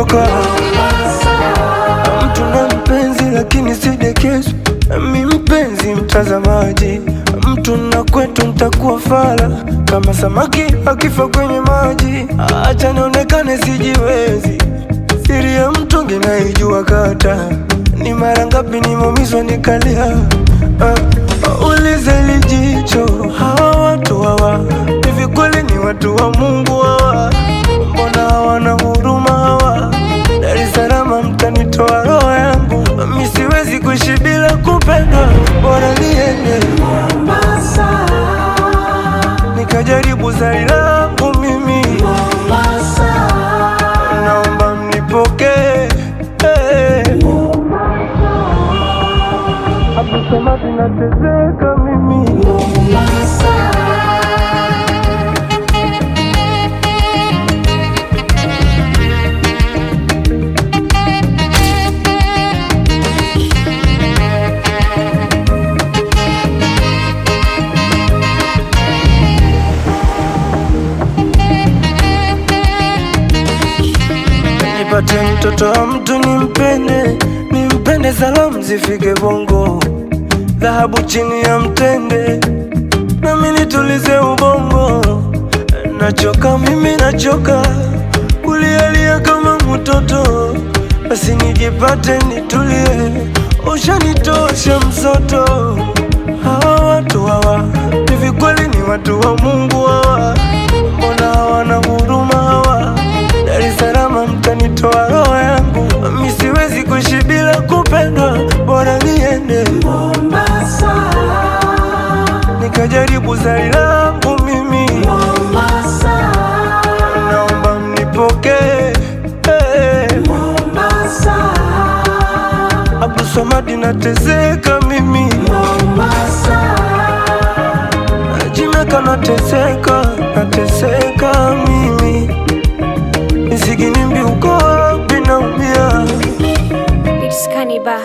kutoka. Mtu na mpenzi lakini sidekezo, mi mpenzi mtazamaji. Mtu na kwetu ntakuwa fala kama samaki akifa kwenye maji. Acha nionekane sijiwezi, siri ya mtungi naijua kata. Ni mara ngapi nimeumizwa nikalia. Ulize lijicho, hawa watu hawa hivi kweli ni watu wa Mungu hawa? Mbona hawana huruma hawa? Dar es Salaam mtanitoa roho yangu, mi siwezi kuishi bila kupendwa. Bora niende Mombasa nikajaribu zari langu mimi Mombasa, naomba mnipokee. Hapo sema tunateseka mimi Mombasa. Nipate mtoto wa mtu nimpende, nimpende salamu zifike Bongo, dhahabu chini ya mtende, nami nitulize ubongo. Nachoka mimi nachoka, kulialia kama mtoto, basi nijipate nitulie, ushanitosha msoto. Hawa watu hawa hivi kweli ni watu wa Mungu hawa? Mbona hawana huruma hawa? Dar es Salaam mtanitoa roho yangu, mi siwezi kuishi bila kupendwa. Bora niende Mombasa nikajaribu zari langu mimi Mombasa, naomba mnipokee. Mombasa, Abdul Samad nateseka mimi Mombasa, Jimeka nateseka mimi. Nisikinimbi uko wapi naumia. It's Kaniba.